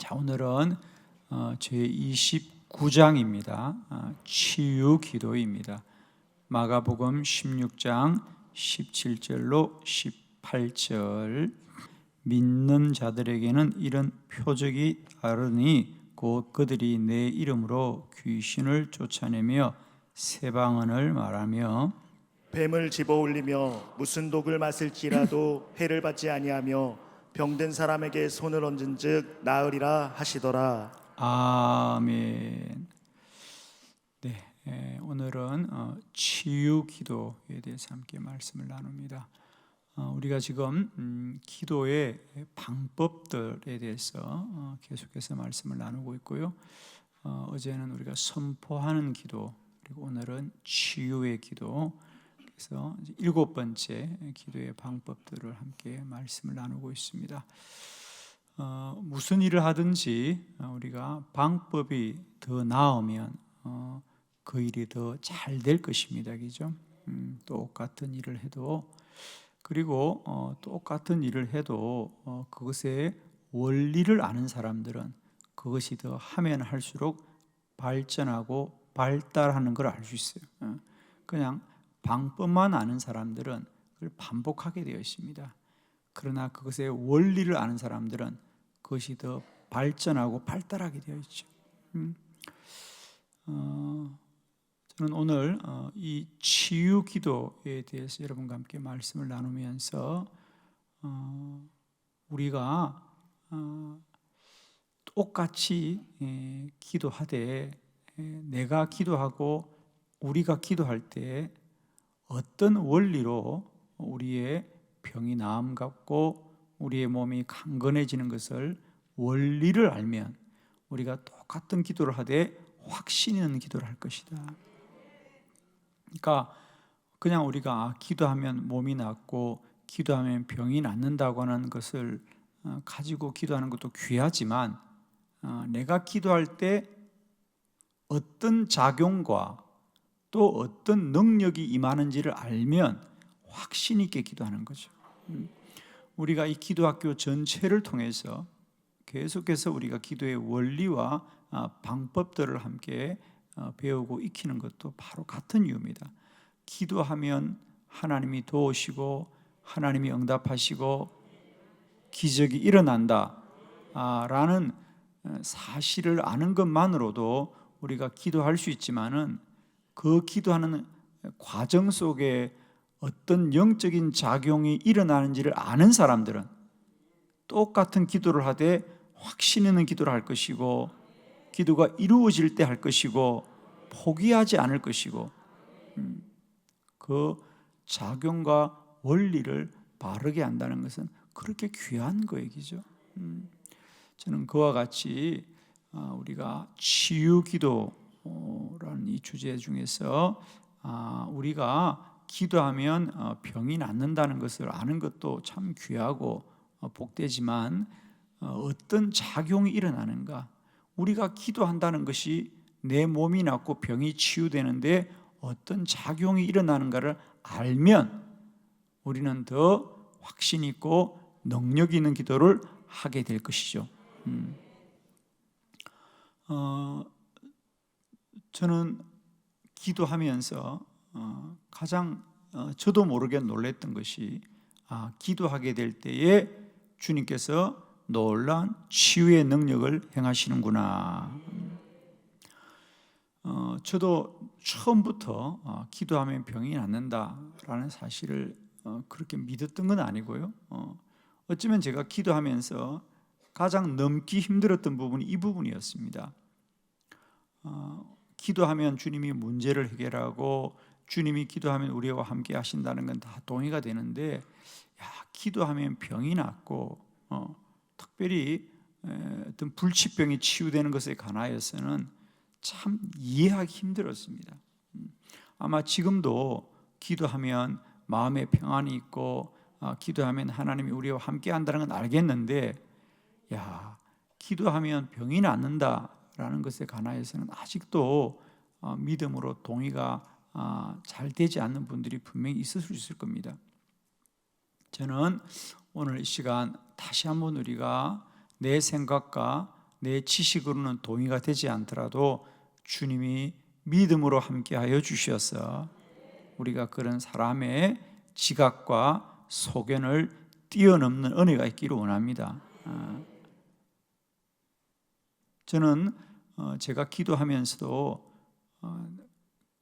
자, 오늘은 제29장입니다. 치유 기도입니다. 마가복음 16장 17절로 18절. 믿는 자들에게는 이런 표적이 따르니 곧 그들이 내 이름으로 귀신을 쫓아내며 새방언을 말하며 뱀을 집어올리며 무슨 독을 마실지라도 해를 받지 아니하며 병든 사람에게 손을 얹은즉 나으리라 하시더라. 아멘. 네, 오늘은 치유 기도에 대해서 함께 말씀을 나눕니다. 우리가 지금 기도의 방법들에 대해서 계속해서 말씀을 나누고 있고요. 어제는 우리가 선포하는 기도, 그리고 오늘은 치유의 기도, 그래서 7번째 기도의 방법들을 함께 말씀을 나누고 있습니다. 무슨 일을 하든지 우리가 방법이 더 나으면 그 일이 더 잘 될 것입니다. 그죠? 똑같은 일을 해도, 그리고 똑같은 일을 해도 그것의 원리를 아는 사람들은 그것이 더 하면 할수록 발전하고 발달하는 걸 알 수 있어요. 그냥 방법만 아는 사람들은 그걸 반복하게 되어 있습니다. 그러나 그것의 원리를 아는 사람들은 그것이 더 발전하고 발달하게 되어 있죠. 저는 오늘 이 치유 기도에 대해서 여러분과 함께 말씀을 나누면서 우리가 똑같이 기도하되 내가 기도하고 우리가 기도할 때 어떤 원리로 우리의 병이 나음 같고 우리의 몸이 강건해지는 것을 원리를 알면 우리가 똑같은 기도를 하되 확신 있는 기도를 할 것이다. 그러니까 그냥 우리가 기도하면 몸이 낫고 기도하면 병이 낫는다고 하는 것을 가지고 기도하는 것도 귀하지만 내가 기도할 때 어떤 작용과 또 어떤 능력이 임하는지를 알면 확신 있게 기도하는 거죠. 우리가 이 기도학교 전체를 통해서 계속해서 우리가 기도의 원리와 방법들을 함께 배우고 익히는 것도 바로 같은 이유입니다. 기도하면 하나님이 도우시고 하나님이 응답하시고 기적이 일어난다 라는 사실을 아는 것만으로도 우리가 기도할 수 있지만은 그 기도하는 과정 속에 어떤 영적인 작용이 일어나는지를 아는 사람들은 똑같은 기도를 하되 확신 있는 기도를 할 것이고 기도가 이루어질 때 할 것이고 포기하지 않을 것이고 그 작용과 원리를 바르게 한다는 것은 그렇게 귀한 거이죠. 저는 그와 같이 우리가 치유 기도라는 이 주제 중에서 우리가 기도하면 병이 낫는다는 것을 아는 것도 참 귀하고 복되지만 어떤 작용이 일어나는가, 우리가 기도한다는 것이 내 몸이 낫고 병이 치유되는데 어떤 작용이 일어나는가를 알면 우리는 더 확신 있고 능력 있는 기도를 하게 될 것이죠. 저는 기도하면서 가장 저도 모르게 놀랐던 것이 기도하게 될 때에 주님께서 놀라운 치유의 능력을 행하시는구나. 저도 처음부터 기도하면 병이 낫는다라는 사실을 그렇게 믿었던 건 아니고요. 어쩌면 제가 기도하면서 가장 넘기 힘들었던 부분이 이 부분이었습니다. 기도하면 주님이 문제를 해결하고 주님이 기도하면 우리와 함께 하신다는 건 다 동의가 되는데 기도하면 병이 낫고 특별히 어떤 불치병이 치유되는 것에 관하여서는 참 이해하기 힘들었습니다. 아마 지금도 기도하면 마음에 평안이 있고 기도하면 하나님이 우리와 함께 한다는 건 알겠는데 기도하면 병이 낫는다라는 것에 관하여서는 아직도 믿음으로 동의가 잘 되지 않는 분들이 분명히 있을 수 있을 겁니다. 저는 오늘 이 시간 다시 한번 우리가 내 생각과 내 지식으로는 동의가 되지 않더라도 주님이 믿음으로 함께하여 주셔서 우리가 그런 사람의 지각과 소견을 뛰어넘는 은혜가 있기를 원합니다. 저는 제가 기도하면서도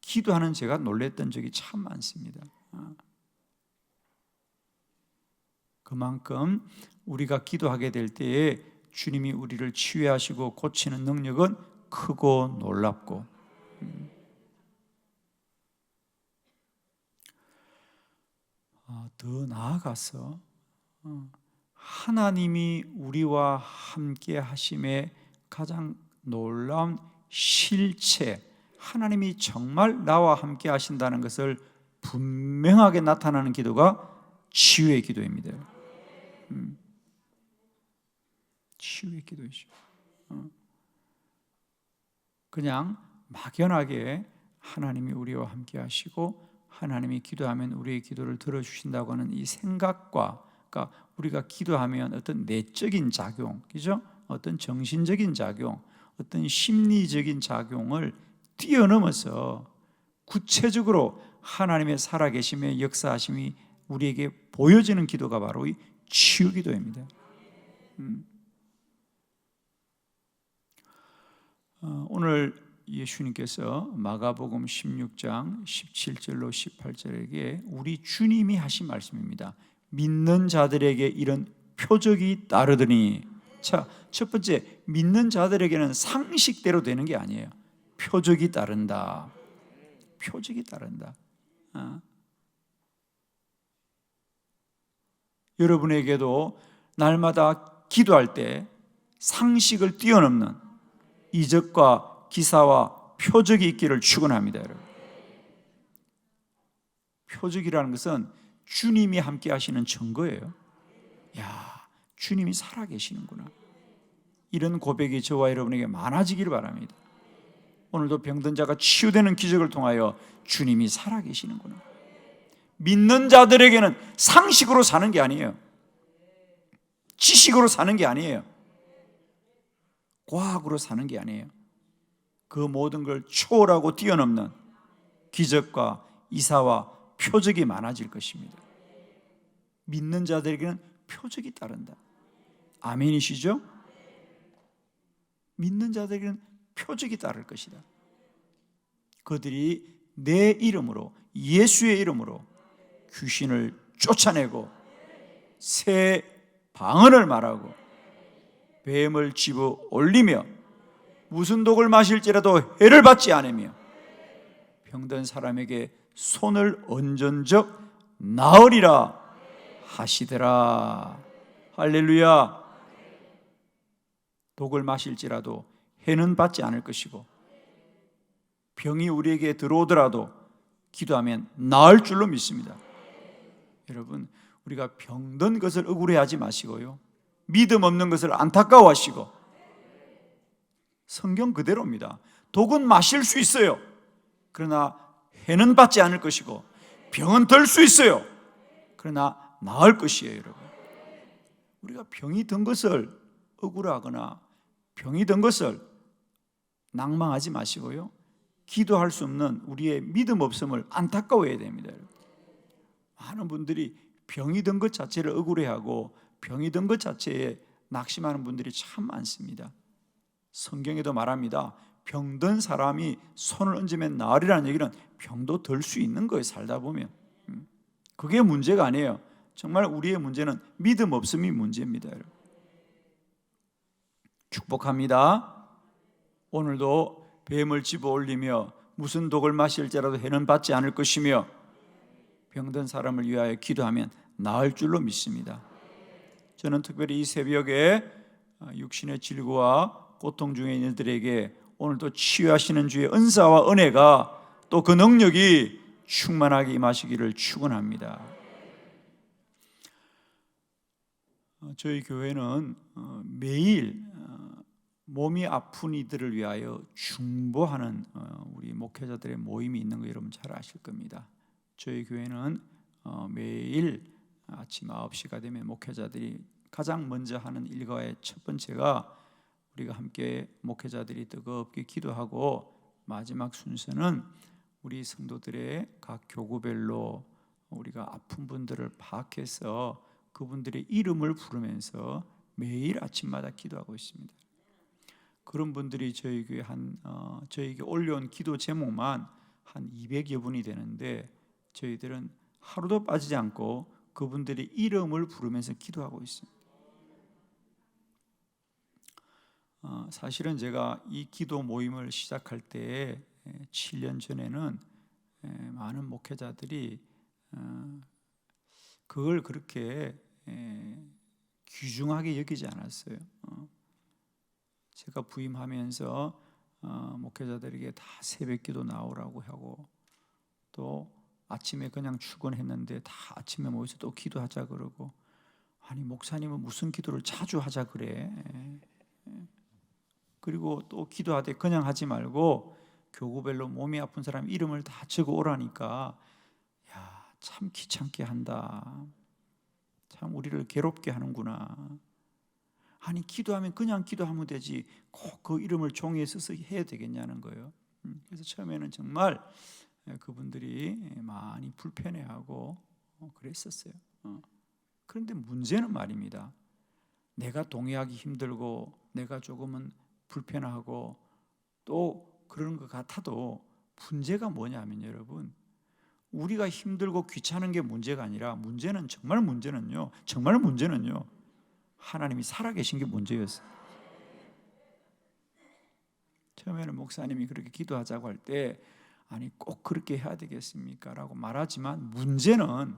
기도하는 제가 놀랬던 적이 참 많습니다. 그만큼 우리가 기도하게 될 때에 주님이 우리를 치유하시고 고치는 능력은 크고 놀랍고, 더 나아가서 하나님이 우리와 함께 하심의 가장 놀라운 실체, 하나님이 정말 나와 함께 하신다는 것을 분명하게 나타나는 기도가 치유의 기도입니다. 치유의 기도이죠. 그냥 막연하게 하나님이 우리와 함께 하시고 하나님이 기도하면 우리의 기도를 들어주신다고 하는 이 생각과, 그러니까 우리가 기도하면 어떤 내적인 작용, 그죠? 어떤 정신적인 작용, 어떤 심리적인 작용을 뛰어넘어서 구체적으로 하나님의 살아계심의 역사하심이 우리에게 보여지는 기도가 바로 이 치유 기도입니다. 오늘 예수님께서 마가복음 16장 17절로 18절에게 우리 주님이 하신 말씀입니다. 믿는 자들에게 이런 표적이 따르더니, 자, 첫 번째, 믿는 자들에게는 상식대로 되는 게 아니에요. 표적이 따른다. 표적이 따른다. 여러분에게도 날마다 기도할 때 상식을 뛰어넘는 이적과 기사와 표적이 있기를 축원합니다, 여러분. 표적이라는 것은 주님이 함께 하시는 증거예요. 야, 주님이 살아계시는구나. 이런 고백이 저와 여러분에게 많아지기를 바랍니다. 오늘도 병든 자가 치유되는 기적을 통하여 주님이 살아계시는구나. 믿는 자들에게는 상식으로 사는 게 아니에요. 지식으로 사는 게 아니에요. 과학으로 사는 게 아니에요. 그 모든 걸 초월하고 뛰어넘는 기적과 이사와 표적이 많아질 것입니다. 믿는 자들에게는 표적이 따른다. 아멘이시죠? 믿는 자들에게는 표적이 따를 것이다. 그들이 내 이름으로, 예수의 이름으로 귀신을 쫓아내고 새 방언을 말하고 뱀을 집어 올리며 무슨 독을 마실지라도 해를 받지 않으며 병든 사람에게 손을 얹은즉 나으리라 하시더라. 할렐루야. 독을 마실지라도 해는 받지 않을 것이고 병이 우리에게 들어오더라도 기도하면 나을 줄로 믿습니다. 여러분, 우리가 병든 것을 억울해하지 마시고요, 믿음 없는 것을 안타까워하시고, 성경 그대로입니다. 독은 마실 수 있어요. 그러나 해는 받지 않을 것이고 병은 들 수 있어요. 그러나 나을 것이에요, 여러분. 우리가 병이 든 것을 억울하거나 병이 든 것을 낭망하지 마시고요, 기도할 수 없는 우리의 믿음 없음을 안타까워해야 됩니다. 많은 분들이 병이 든 것 자체를 억울해하고 병이 든 것 자체에 낙심하는 분들이 참 많습니다. 성경에도 말합니다. 병든 사람이 손을 얹으면 나으리라는 얘기는 병도 들 수 있는 거예요, 살다 보면. 그게 문제가 아니에요. 정말 우리의 문제는 믿음 없음이 문제입니다. 축복합니다. 오늘도 뱀을 집어 올리며 무슨 독을 마실지라도 해는 받지 않을 것이며 병든 사람을 위하여 기도하면 나을 줄로 믿습니다. 저는 특별히 이 새벽에 육신의 질고와 고통 중에 있는 이들에게 오늘도 치유하시는 주의 은사와 은혜가 또 그 능력이 충만하게 임하시기를 축원합니다. 저희 교회는 매일 몸이 아픈 이들을 위하여 중보하는 우리 목회자들의 모임이 있는 거 여러분 잘 아실 겁니다. 저희 교회는 매일 아침 9시가 되면 목회자들이 가장 먼저 하는 일과의 첫 번째가 우리가 함께 목회자들이 뜨겁게 기도하고 마지막 순서는 우리 성도들의 각 교구별로 우리가 아픈 분들을 파악해서 그분들의 이름을 부르면서 매일 아침마다 기도하고 있습니다. 그런 분들이 저희 교회 저희에게 올려온 기도 제목만 한 200여 분이 되는데 저희들은 하루도 빠지지 않고 그분들의 이름을 부르면서 기도하고 있습니다. 사실은 제가 이 기도 모임을 시작할 때 7년 전에는 많은 목회자들이 그걸 그렇게 귀중하게 여기지 않았어요. 제가 부임하면서 목회자들에게 다 새벽기도 나오라고 하고 또 아침에 그냥 출근했는데 다 아침에 모여서 또 기도하자 그러고, 아니 목사님은 무슨 기도를 자주 하자 그래. 그리고 또 기도하되 그냥 하지 말고 교구별로 몸이 아픈 사람 이름을 다 적어 오라니까, 야, 참 귀찮게 한다. 참 우리를 괴롭게 하는구나. 아니 기도하면 그냥 기도하면 되지 꼭 그 이름을 종이에 써서 해야 되겠냐는 거예요. 그래서 처음에는 정말 그분들이 많이 불편해하고 그랬었어요. 그런데 문제는 말입니다, 내가 동의하기 힘들고 내가 조금은 불편하고 또 그런 것 같아도 문제가 뭐냐면 여러분, 우리가 힘들고 귀찮은 게 문제가 아니라 문제는 정말 문제는요 하나님이 살아계신 게 문제였어요. 처음에는 목사님이 그렇게 기도하자고 할 때 아니 꼭 그렇게 해야 되겠습니까? 라고 말하지만 문제는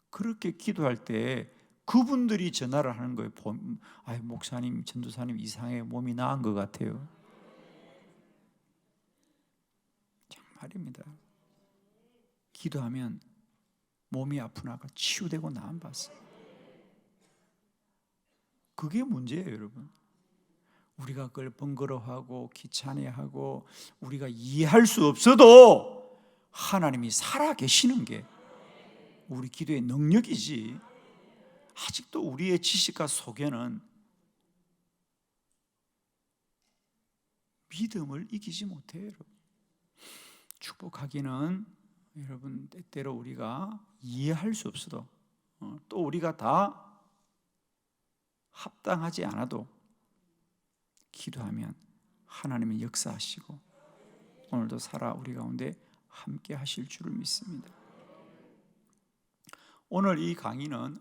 그렇게 기도할 때 그분들이 전화를 하는 거예요. 아이 목사님, 전도사님 이상해, 몸이 나은 것 같아요. 정말입니다. 기도하면 몸이 아프나가 치유되고 나음 받습니다. 그게 문제예요, 여러분. 우리가 그걸 번거로워하고 귀찮아하고 우리가 이해할 수 없어도 하나님이 살아계시는 게 우리 기도의 능력이지, 아직도 우리의 지식과 소견은 믿음을 이기지 못해요. 여러분. 축복하기는 여러분 때때로 우리가 이해할 수 없어도 또 우리가 다 합당하지 않아도 기도하면 하나님은 역사하시고 오늘도 살아 우리 가운데 함께 하실 줄을 믿습니다. 오늘 이 강의는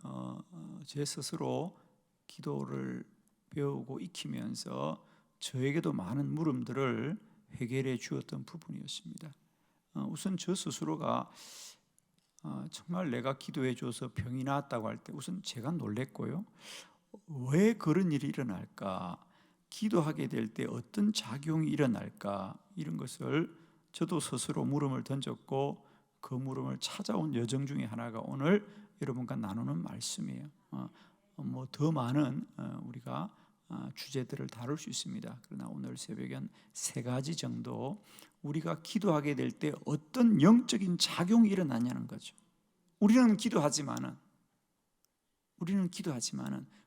제 스스로 기도를 배우고 익히면서 저에게도 많은 물음들을 해결해 주었던 부분이었습니다. 우선 저 스스로가 정말 내가 기도해 줘서 병이 나았다고 할 때 우선 제가 놀랬고요. 왜 그런 일이 일어날까? 기도하게 될 때 어떤 작용이 일어날까? 이런 것을 저도 스스로 물음을 던졌고 그 물음을 찾아온 여정 중에 하나가 오늘 여러분과 나누는 말씀이에요. 뭐 더 많은 우리가 주제들을 다룰 수 있습니다. 그러나 오늘 새벽에 한 3가지 정도 우리가 기도하게 될 때 어떤 영적인 작용이 일어나냐는 거죠. 우리는 기도하지만은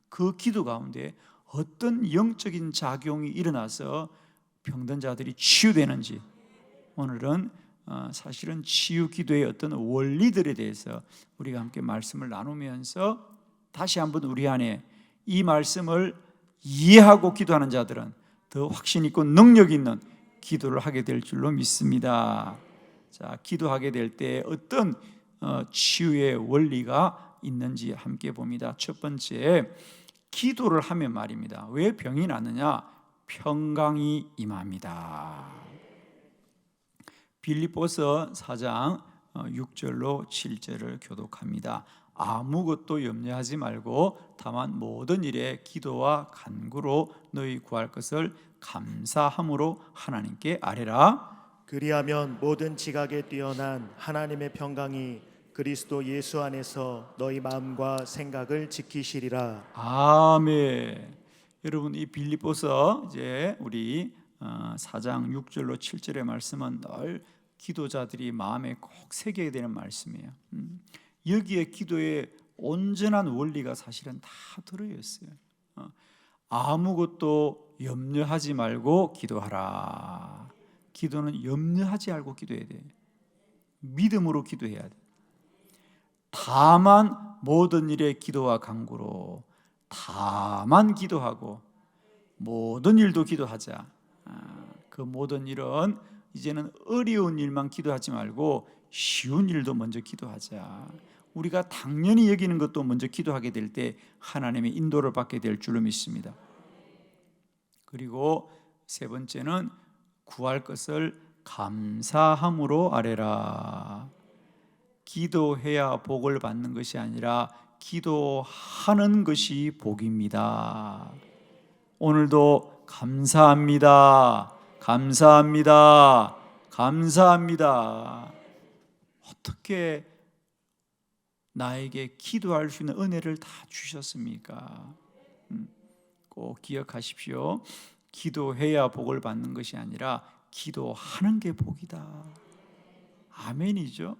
그 기도 가운데 어떤 영적인 작용이 일어나서 병든 자들이 치유되는지, 오늘은 사실은 치유 기도의 어떤 원리들에 대해서 우리가 함께 말씀을 나누면서 다시 한번 우리 안에 이 말씀을 이해하고 기도하는 자들은 더 확신 있고 능력 있는 기도를 하게 될 줄로 믿습니다. 자, 기도하게 될 때 어떤 치유의 원리가 있는지 함께 봅니다. 첫 번째, 기도를 하면 말입니다. 왜 병이 나느냐? 평강이 임합니다. 빌립보서 4장 6절로 7절을 교독합니다. 아무것도 염려하지 말고 다만 모든 일에 기도와 간구로 너희 구할 것을 감사함으로 하나님께 아뢰라. 그리하면 모든 지각에 뛰어난 하나님의 평강이 그리스도 예수 안에서 너희 마음과 생각을 지키시리라. 아멘. 여러분, 이 빌립보서 이제 우리 4장 6절로 7절의 말씀은 늘 기도자들이 마음에 꼭 새겨야 되는 말씀이에요. 여기에 기도의 온전한 원리가 사실은 다 들어있어요. 아무것도 염려하지 말고 기도하라. 기도는 염려하지 말고 기도해야 돼. 믿음으로 기도해야 돼. 다만 모든 일에 기도와 간구로, 다만 기도하고 모든 일도 기도하자. 그 모든 일은 이제는 어려운 일만 기도하지 말고 쉬운 일도 먼저 기도하자. 우리가 당연히 여기는 것도 먼저 기도하게 될 때 하나님의 인도를 받게 될 줄로 믿습니다. 그리고 세 번째는 구할 것을 감사함으로 아뢰라. 기도해야 복을 받는 것이 아니라 기도하는 것이 복입니다. 오늘도 감사합니다. 감사합니다. 감사합니다. 어떻게 나에게 기도할 수 있는 은혜를 다 주셨습니까? 꼭 기억하십시오. 기도해야 복을 받는 것이 아니라 기도하는 게 복이다. 아멘이죠.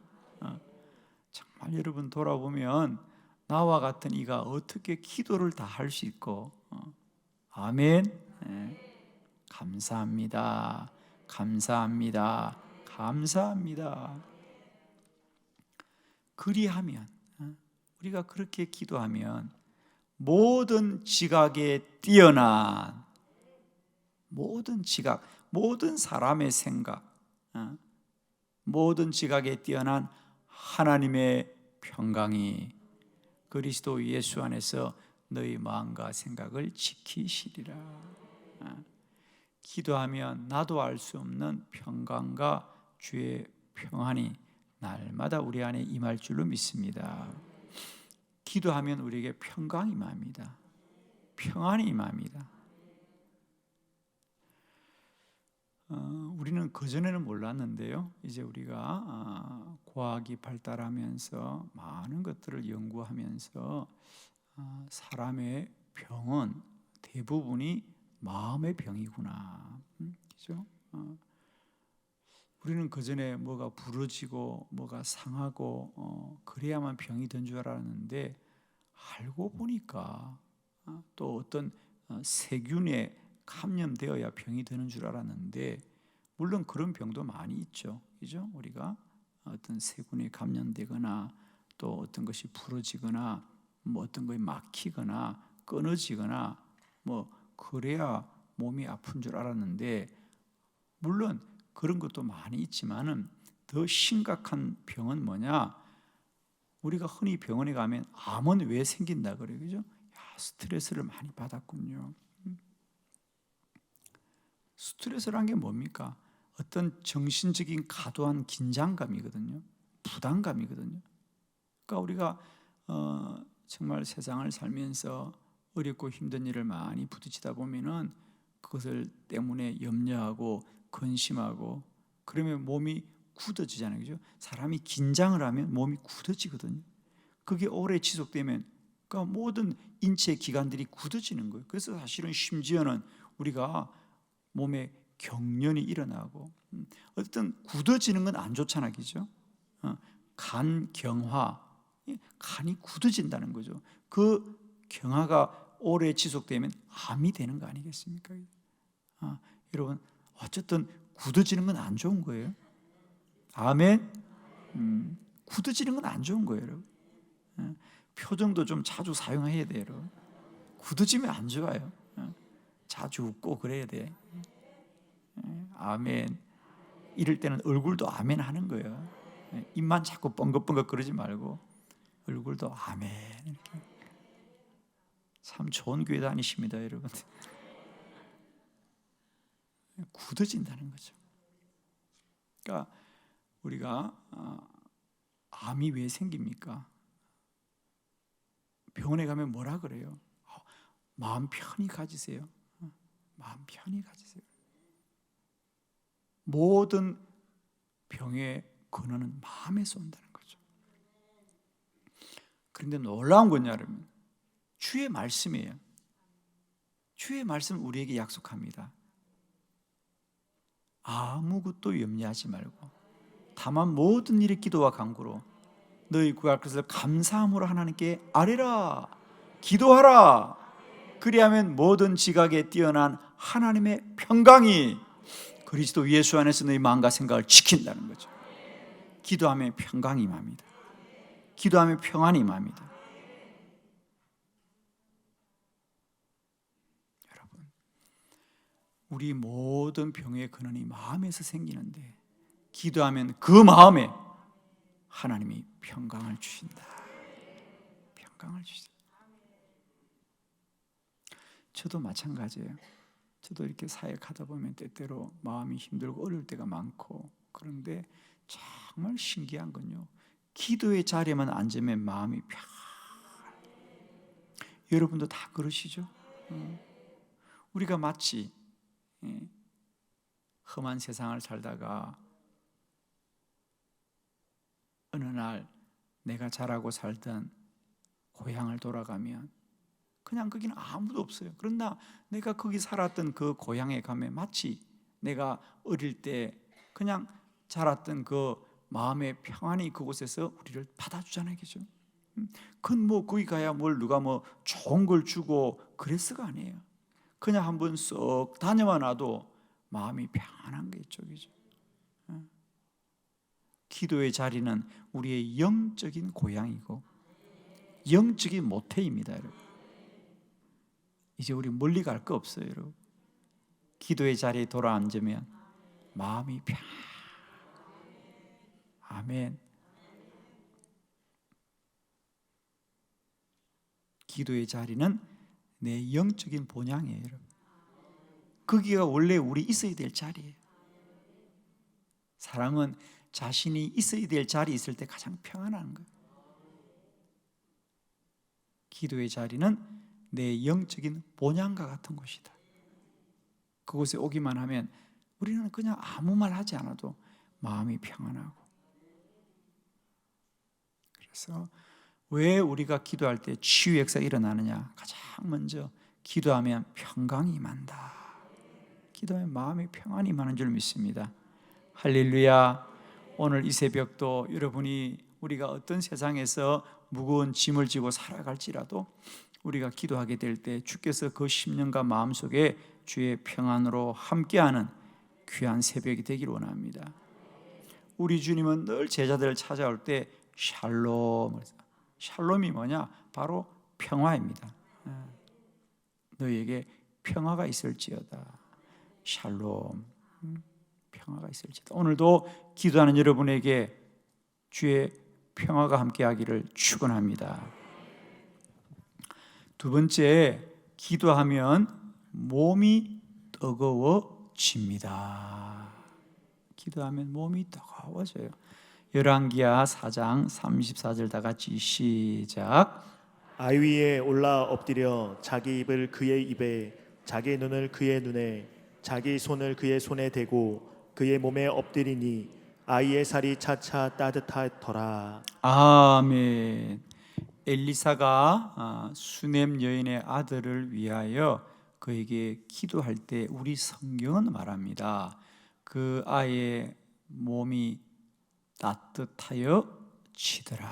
정말 여러분 돌아보면 나와 같은 이가 어떻게 기도를 다 할 수 있고, 아멘. 감사합니다. 감사합니다. 감사합니다. 그리하면, 우리가 그렇게 기도하면 모든 지각에 뛰어난, 모든 지각, 모든 사람의 생각, 모든 지각에 뛰어난 하나님의 평강이 그리스도 예수 안에서 너희 마음과 생각을 지키시리라. 기도하면 나도 알 수 없는 평강과 주의 평안이 날마다 우리 안에 임할 줄로 믿습니다. 기도하면 우리에게 평강이 임합니다. 평안이 임합니다. 우리는 그전에는 몰랐는데요, 이제 우리가 과학이 발달하면서 많은 것들을 연구하면서 사람의 병은 대부분이 마음의 병이구나. 그죠? 우리는 그전에 뭐가 부러지고 뭐가 상하고 그래야만 병이 된 줄 알았는데, 알고 보니까 또 어떤 세균에 감염되어야 병이 되는 줄 알았는데, 물론 그런 병도 많이 있죠. 그죠? 우리가 어떤 세균에 감염되거나 또 어떤 것이 부러지거나 뭐 어떤 것이 막히거나 끊어지거나 뭐 그래야 몸이 아픈 줄 알았는데, 물론 그런 것도 많이 있지만은 더 심각한 병은 뭐냐? 우리가 흔히 병원에 가면 암은 왜 생긴다 그래요, 그죠? 스트레스를 많이 받았군요. 스트레스란 게 뭡니까? 어떤 정신적인 과도한 긴장감이거든요. 부담감이거든요. 그러니까 우리가 정말 세상을 살면서 어렵고 힘든 일을 많이 부딪히다 보면은 그것을 때문에 염려하고 근심하고 그러면 몸이 굳어지잖아요, 그죠? 사람이 긴장을 하면 몸이 굳어지거든요. 그게 오래 지속되면 그러니까 모든 인체 기관들이 굳어지는 거예요. 그래서 사실은 심지어는 우리가 몸에 경련이 일어나고, 어떤 굳어지는 건 안 좋잖아, 그죠? 간경화, 간이 굳어진다는 거죠. 그 경화가 오래 지속되면 암이 되는 거 아니겠습니까? 여러분, 어쨌든 굳어지는 건 안 좋은 거예요. 아멘. 굳어지는 건 안 좋은 거예요, 여러분. 표정도 좀 자주 사용해야 돼요, 여러분. 굳어지면 안 좋아요. 자주 웃고 그래야 돼. 아멘. 이럴 때는 얼굴도 아멘 하는 거예요. 입만 자꾸 뻥긋뻥긋 그러지 말고 얼굴도 아멘. 이렇게. 참 좋은 교회 다니십니다, 여러분. 굳어진다는 거죠. 그러니까 우리가 암이 왜 생깁니까? 병원에 가면 뭐라 그래요? 마음 편히 가지세요. 마음 편히 가지세요. 모든 병의 근원은 마음에서 온다는 거죠. 그런데 놀라운 건 여러분, 주의 말씀이에요. 주의 말씀 우리에게 약속합니다. 아무것도 염려하지 말고 다만 모든 일에 기도와 간구로 너희 구할 것을 감사함으로 하나님께 아뢰라. 기도하라. 그리하면 모든 지각에 뛰어난 하나님의 평강이 그리스도 예수 안에서 너희 마음과 생각을 지킨다는 거죠. 기도하면 평강이 임합니다. 기도하면 평안이 임합니다. 여러분, 우리 모든 병의 근원이 마음에서 생기는데 기도하면 그 마음에 하나님이 평강을 주신다. 평강을 주신다. 저도 마찬가지예요. 저도 이렇게 사역하다 보면 때때로 마음이 힘들고 어려울 때가 많고, 그런데 정말 신기한 건요, 기도의 자리에만 앉으면 마음이 여러분도 다 그러시죠? 우리가 마치 험한 세상을 살다가 어느 날 내가 자라고 살던 고향을 돌아가면 그냥 거기는 아무도 없어요. 그러나 내가 거기 살았던 그 고향에 가면 마치 내가 어릴 때 그냥 자랐던 그 마음의 평안이 그곳에서 우리를 받아주잖아요. 그죠? 그건 뭐 거기 가야 뭘 누가 뭐 좋은 걸 주고 그랬어가 아니에요. 그냥 한번 쏙 다녀만 와도 마음이 평안한 게 있죠. 그죠? 기도의 자리는 우리의 영적인 고향이고 영적인 모태입니다, 여러분. 이제 우리 멀리 갈 거 없어요, 여러분. 기도의 자리에 돌아앉으면 마음이 아멘. 기도의 자리는 내 영적인 본향이에요, 여러분. 거기가 원래 우리 있어야 될 자리예요. 사랑은 자신이 있어야 될 자리에 있을 때 가장 평안한 거예요. 기도의 자리는 내 영적인 본향과 같은 곳이다. 그곳에 오기만 하면 우리는 그냥 아무 말 하지 않아도 마음이 평안하고. 그래서 왜 우리가 기도할 때 치유 역사가 일어나느냐? 가장 먼저 기도하면 평강이 임한다. 기도하면 마음의 평안이 임하는 줄 믿습니다. 할렐루야. 오늘 이 새벽도 여러분이 우리가 어떤 세상에서 무거운 짐을 지고 살아갈지라도 우리가 기도하게 될 때 주께서 그 심령과 마음속에 주의 평안으로 함께하는 귀한 새벽이 되기를 원합니다. 우리 주님은 늘 제자들을 찾아올 때 샬롬이 뭐냐? 바로 평화입니다. 너희에게 평화가 있을지어다. 샬롬, 평화가 있을지어다. 오늘도 기도하는 여러분에게 주의 평화가 함께하기를 축원합니다. 두 번째, 기도하면 몸이 뜨거워집니다. 기도하면 몸이 뜨거워져요. 열왕기하 4장 34절 다 같이 시작. 아이 위에 올라 엎드려 자기 입을 그의 입에, 자기 눈을 그의 눈에, 자기 손을 그의 손에 대고 그의 몸에 엎드리니 아이의 살이 차차 따뜻하더라. 아멘. 엘리사가 수넴 여인의 아들을 위하여 그에게 기도할 때 우리 성경은 말합니다. 그 아이의 몸이 따뜻하여 지더라.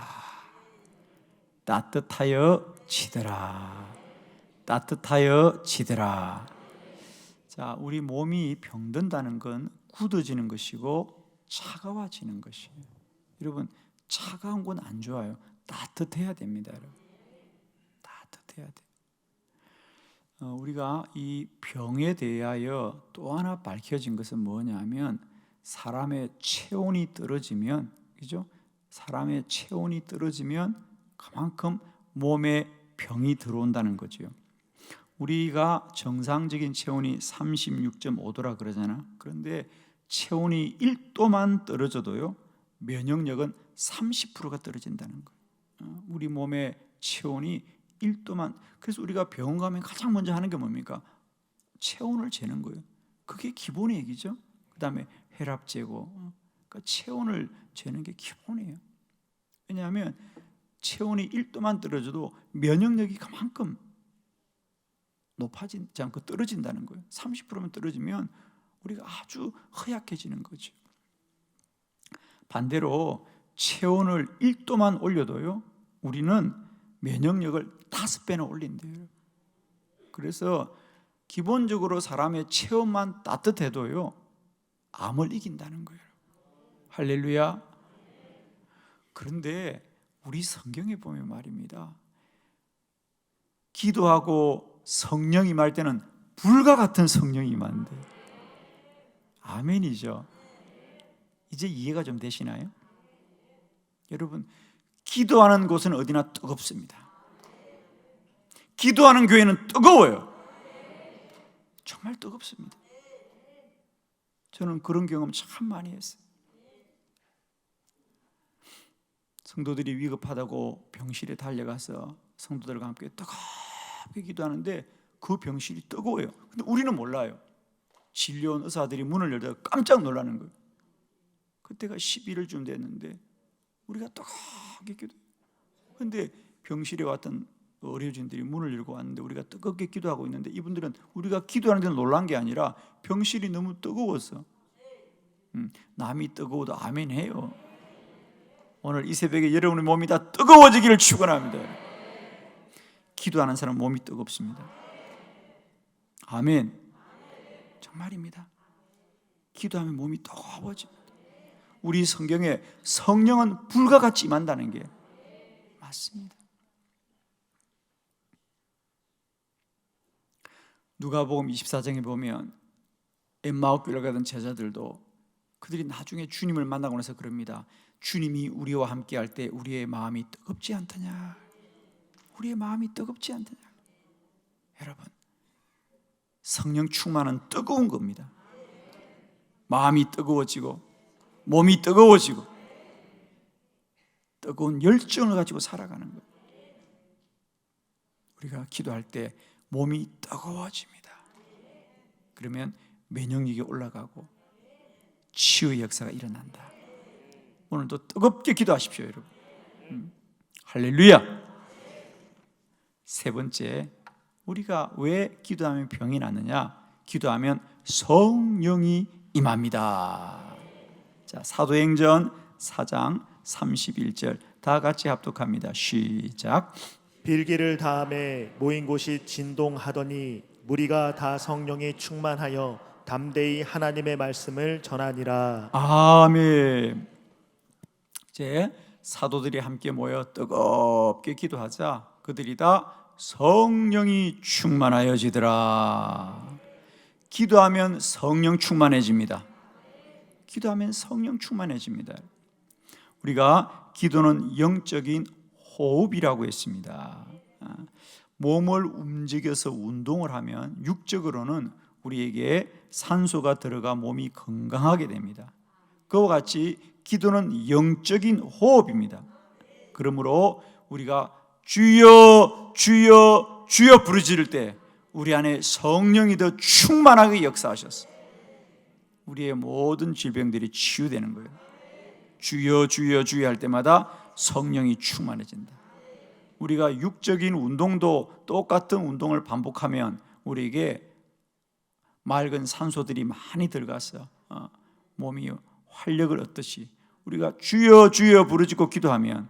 따뜻하여 지더라. 따뜻하여 지더라. 자, 우리 몸이 병든다는 건 굳어지는 것이고 차가워지는 것이에요. 여러분, 차가운 건 안 좋아요. 따뜻해야 됩니다, 여러분. 따뜻해야 돼요. 우리가 이 병에 대하여 또 하나 밝혀진 것은 뭐냐면 사람의 체온이 떨어지면, 그죠? 사람의 체온이 떨어지면 그만큼 몸에 병이 들어온다는 거죠. 우리가 정상적인 체온이 36.5도라 그러잖아. 그런데 체온이 1도만 떨어져도요, 면역력은 30%가 떨어진다는 거예요. 우리 몸의 체온이 1도만. 그래서 우리가 병원 가면 가장 먼저 하는 게 뭡니까? 체온을 재는 거예요. 그게 기본의 얘기죠. 그 다음에 혈압 재고, 그러니까 체온을 재는 게 기본이에요. 왜냐하면 체온이 1도만 떨어져도 면역력이 그만큼 높아지지 않고 떨어진다는 거예요. 30%만 떨어지면 우리가 아주 허약해지는 거죠. 반대로 체온을 1도만 올려도요, 우리는 면역력을 5배나 올린대요. 그래서 기본적으로 사람의 체온만 따뜻해도요 암을 이긴다는 거예요. 할렐루야. 그런데 우리 성경에 보면 말입니다, 기도하고 성령이 임할 때는 불과 같은 성령이 임한대. 아멘이죠. 이제 이해가 좀 되시나요? 여러분, 기도하는 곳은 어디나 뜨겁습니다. 기도하는 교회는 뜨거워요. 정말 뜨겁습니다. 저는 그런 경험 참 많이 했어요. 성도들이 위급하다고 병실에 달려가서 성도들과 함께 뜨겁게 기도하는데 그 병실이 뜨거워요. 근데 우리는 몰라요. 진료원 의사들이 문을 열다가 깜짝 놀라는 거예요. 그때가 11월쯤 됐는데 우리가 뜨겁게 기도해요. 근데 병실에 왔던 의료진들이 문을 열고 왔는데 우리가 뜨겁게 기도하고 있는데 이분들은 우리가 기도하는 데는 놀란 게 아니라 병실이 너무 뜨거워서. 남이 뜨거워도 아멘 해요. 오늘 이 새벽에 여러분의 몸이 다 뜨거워지기를 축원합니다. 기도하는 사람 몸이 뜨겁습니다. 아멘. 정말입니다. 기도하면 몸이 뜨거워집니다. 우리 성경에 성령은 불과 같이 임한다는 게 맞습니다. 누가복음 24장에 보면 엠마오 교회를 가던 제자들도 그들이 나중에 주님을 만나고 나서 그럽니다. 주님이 우리와 함께 할 때 우리의 마음이 뜨겁지 않더냐. 우리의 마음이 뜨겁지 않더냐. 여러분, 성령 충만은 뜨거운 겁니다. 마음이 뜨거워지고 몸이 뜨거워지고 뜨거운 열정을 가지고 살아가는 거예요. 우리가 기도할 때 몸이 뜨거워집니다. 그러면 면역력이 올라가고 치유의 역사가 일어난다. 오늘도 뜨겁게 기도하십시오, 여러분. 할렐루야. 세 번째, 우리가 왜 기도하면 병이 나느냐? 기도하면 성령이 임합니다. 자, 사도행전 4장 31절 다 같이 합독합니다. 시작. 빌기를 다음에 모인 곳이 진동하더니 무리가 다 성령이 충만하여 담대히 하나님의 말씀을 전하니라. 아멘. 이제 사도들이 함께 모여 뜨겁게 기도하자 그들이 다 성령이 충만하여지더라. 기도하면 성령 충만해집니다. 기도하면 성령 충만해집니다. 우리가 기도는 영적인 호흡이라고 했습니다. 몸을 움직여서 운동을 하면 육적으로는 우리에게 산소가 들어가 몸이 건강하게 됩니다. 그와 같이 기도는 영적인 호흡입니다. 그러므로 우리가 주여 주여 주여 부르짖을 때 우리 안에 성령이 더 충만하게 역사하셨어요. 우리의 모든 질병들이 치유되는 거예요. 주여 주여 주여 할 때마다 성령이 충만해진다. 우리가 육적인 운동도 똑같은 운동을 반복하면 우리에게 맑은 산소들이 많이 들어가서 몸이 활력을 얻듯이 우리가 주여 주여 부르짖고 기도하면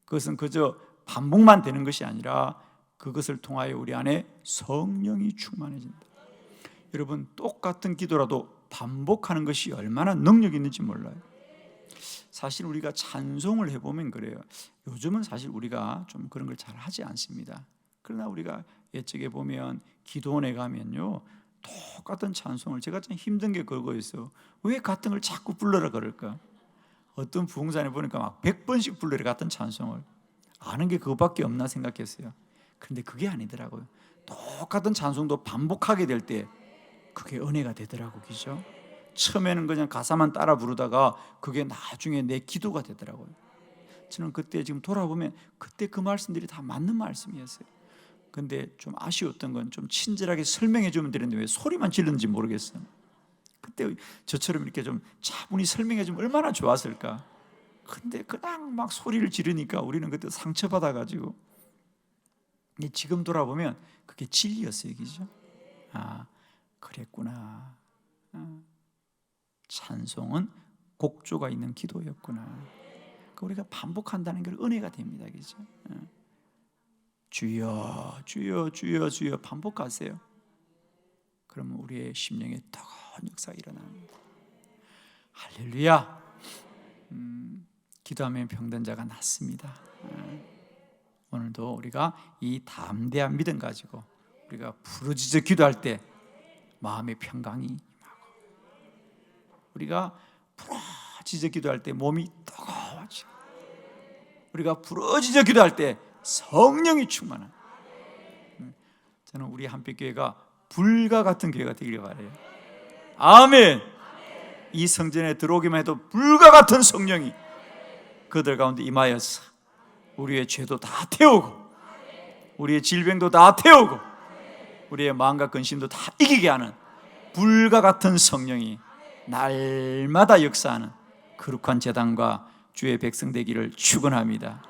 그것은 그저 반복만 되는 것이 아니라 그것을 통하여 우리 안에 성령이 충만해진다. 여러분, 똑같은 기도라도 반복하는 것이 얼마나 능력이 있는지 몰라요. 사실 우리가 찬송을 해보면 그래요. 요즘은 사실 우리가 좀 그런 걸 잘 하지 않습니다. 그러나 우리가 옛적에 보면 기도원에 가면요 똑같은 찬송을, 제가 참 힘든 게 그거였어요. 왜 같은 걸 자꾸 불러라 그럴까? 어떤 부흥산에 보니까 막 100번씩 불러라 같은 찬송을. 아는 게 그것밖에 없나 생각했어요. 그런데 그게 아니더라고요. 똑같은 찬송도 반복하게 될 때 그게 은혜가 되더라고, 그죠? 처음에는 그냥 가사만 따라 부르다가 그게 나중에 내 기도가 되더라고요. 저는 그때 지금 돌아보면 그때 그 말씀들이 다 맞는 말씀이었어요. 근데 좀 아쉬웠던 건 좀 친절하게 설명해 주면 되는데 왜 소리만 지르는지 모르겠어요. 그때 저처럼 이렇게 좀 차분히 설명해 주면 얼마나 좋았을까. 근데 그냥 막 소리를 지르니까 우리는 그때 상처받아가지고. 지금 돌아보면 그게 진리였어요, 그죠? 아, 그랬구나. 찬송은 곡조가 있는 기도였구나. 우리가 반복한다는 게 은혜가 됩니다, 그죠? 주여 주여 주여 주여 반복하세요. 그러면 우리의 심령에 뜨거운 역사가 일어납니다. 할렐루야. 기도하면 병든 자가 낫습니다. 오늘도 우리가 이 담대한 믿음 가지고 우리가 부르짖어 기도할 때 마음의 평강이 임하고, 우리가 부르짖어 기도할 때 몸이 뜨거워지고, 우리가 부르짖어 기도할 때 성령이 충만한, 저는 우리 한빛교회가 불과 같은 교회가 되기를 바라요. 아멘. 이 성전에 들어오기만 해도 불과 같은 성령이 그들 가운데 임하여서 우리의 죄도 다 태우고, 우리의 질병도 다 태우고, 우리의 마음과 근심도 다 이기게 하는 불과 같은 성령이 날마다 역사하는 거룩한 제단과 주의 백성 되기를 축원합니다.